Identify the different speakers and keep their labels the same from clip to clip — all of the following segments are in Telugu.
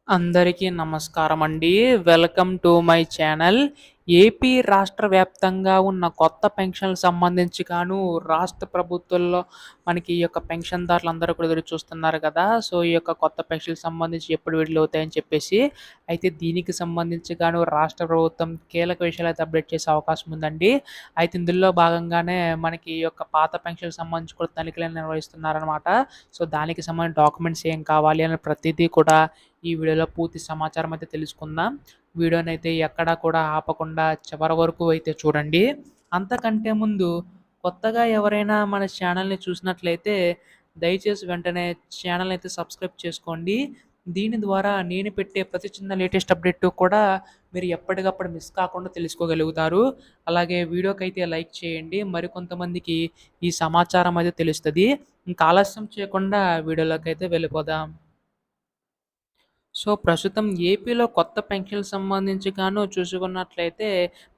Speaker 1: అందరికీ నమస్కారమండి. Welcome to my channel. AP రాష్ట్ర వ్యాప్తంగా ఉన్న కొత్త పెన్షన్‌లకు సంబంధించి రాష్ట్ర ప్రభుత్వంలో మనకి ఈ యొక్క పెన్షన్‌దారులందరూ కూడా ఎదురు చూస్తున్నారు కదా! సో, ఈ యొక్క కొత్త పెన్షన్‌కి సంబంధించి ఎప్పుడు విడుదలవుతాయని చెప్పేసి. అయితే దీనికి సంబంధించి రాష్ట్ర ప్రభుత్వం కీలక విషయాలైతే అప్డేట్ చేసే అవకాశం ఉందండి. అయితే ఇందులో భాగంగానే మనకి ఈ యొక్క పాత పెన్షన్‌కి సంబంధించి కూడా తనిఖీలను నిర్వహిస్తున్నారనమాట. సో, దానికి సంబంధించిన డాక్యుమెంట్స్ ఏం కావాలి అని ప్రతీదీ కూడా ఈ వీడియోలో పూర్తి సమాచారం అయితే తెలుసుకుందాం. వీడియోనైతే ఎక్కడా కూడా ఆపకుండా చివరి వరకు అయితే చూడండి. అంతకంటే ముందు కొత్తగా ఎవరైనా మన ఛానల్‌ని చూసినట్లయితే దయచేసి వెంటనే ఛానల్‌ని అయితే సబ్స్క్రైబ్ చేసుకోండి. దీని ద్వారా నేను పెట్టే ప్రతి చిన్న లేటెస్ట్ అప్డేట్ కూడా మీరు ఎప్పటికప్పుడు మిస్ కాకుండా తెలుసుకోగలుగుతారు. అలాగే వీడియోకైతే లైక్ చేయండి. మరికొంతమందికి ఈ సమాచారం అయితే తెలుస్తది. ఇంకా ఆలస్యం చేయకుండా వీడియోలోకైతే వెళ్ళిపోదాం. సో, ప్రస్తుతం ఏపీలో కొత్త పెన్షన్‌లకు సంబంధించి చూసుకున్నట్లయితే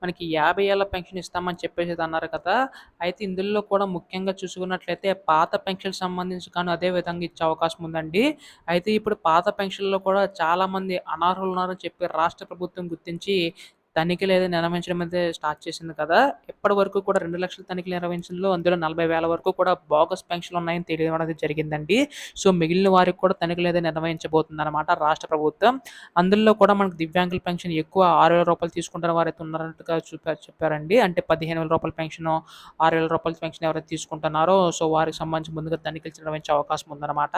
Speaker 1: మనకి 50 ఏళ్ల పెన్షన్ ఇస్తామని చెప్పేసి అన్నారు కదా! అయితే ఇందులో కూడా ముఖ్యంగా చూసుకున్నట్లయితే పాత పెన్షన్‌కి సంబంధించి అదే విధంగా ఇచ్చే అవకాశం ఉందండి. అయితే ఇప్పుడు పాత పెన్షన్‌లో కూడా చాలామంది అనర్హులున్నారని చెప్పి రాష్ట్ర ప్రభుత్వం గుర్తించి తనిఖీలు అయితే నిర్వహించడం అయితే స్టార్ట్ చేసింది కదా! ఇప్పటివరకు కూడా 2,00,000 తనిఖీలు నిర్వహించడంలో అందులో 40,000 వరకు కూడా బోగస్ పెన్షన్‌లు ఉన్నాయని తెలియడం అనేది జరిగిందండి. సో, మిగిలిన వారికి కూడా తనిఖీలయితే నిర్వహించబోతుందనమాట రాష్ట్ర ప్రభుత్వం. అందులో కూడా మనకు దివ్యాంగుల పెన్షన్ ఎక్కువ రూ. 6,000 తీసుకుంటున్న వారైతే ఉన్నారన్నట్టుగా చెప్పారండి. అంటే రూ. 15,000 పెన్షను, రూ. 6,000 పెన్షన్ ఎవరైతే తీసుకుంటున్నారో సో, వారికి సంబంధించి ముందుగా తనిఖీలు నిర్వహించే అవకాశం ఉందనమాట.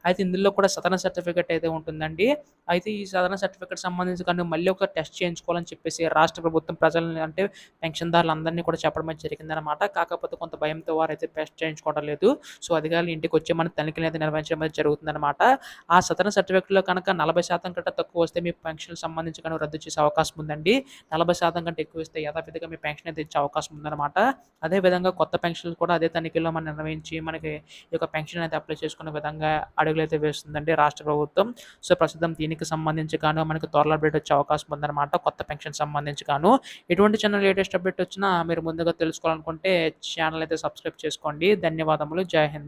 Speaker 1: అయితే ఇందులో కూడా సదరన్ సర్టిఫికేట్ అయితే ఉంటుందండి. అయితే ఈ సదరన్ సర్టిఫికేట్ సంబంధించి మళ్ళీ ఒకసారి టెస్ట్ చేయించుకోవాలని చెప్పేసి రాష్ట్ర ప్రభుత్వం ప్రజల్ని అంటే పెన్షన్‌దారులందరినీ కూడా చెప్పడం అయితే జరిగిందనమాట. కాకపోతే కొంత భయంతో వారైతే టెస్ట్ చేయించుకోవడం లేదు. సో, అధికారులు ఇంటికొచ్చి మన తనిఖీలైతే నిర్వహించడం అయితే జరుగుతుందనమాట. ఆ సదరన్ సర్టిఫికేట్‌లో కనుక 40% కంటే తక్కువ వస్తే మీ పెన్షన్‌కి సంబంధించి రద్దు చేసే అవకాశం ఉందండి. 40% కంటే ఎక్కువ ఇస్తే యథావిధిగా మీ పెన్షన్ అయితే ఇచ్చే అవకాశం ఉందనమాట. అదే విధంగా కొత్త పెన్షన్‌లు కూడా అదే తనిఖీల్లో మనం నిర్వహించి మనకి ఈ యొక్క పెన్షన్ అయితే అప్లై చేసుకునే విధంగా అడుగులైతే వేస్తుందండి రాష్ట్ర ప్రభుత్వం. సో, ప్రస్తుతం దీనికి సంబంధించి మనకి త్వరలో అప్డేట్ వచ్చే అవకాశం ఉందనమాట. కొత్త పెన్షన్ సంబంధించి ఎటువంటి చిన్న లేటెస్ట్ అప్డేట్ వచ్చినా మీరు ముందుగా తెలుసుకోవాలనుకుంటే ఛానల్ అయితే సబ్స్క్రైబ్ చేసుకోండి. ధన్యవాదములు. జై హింద్.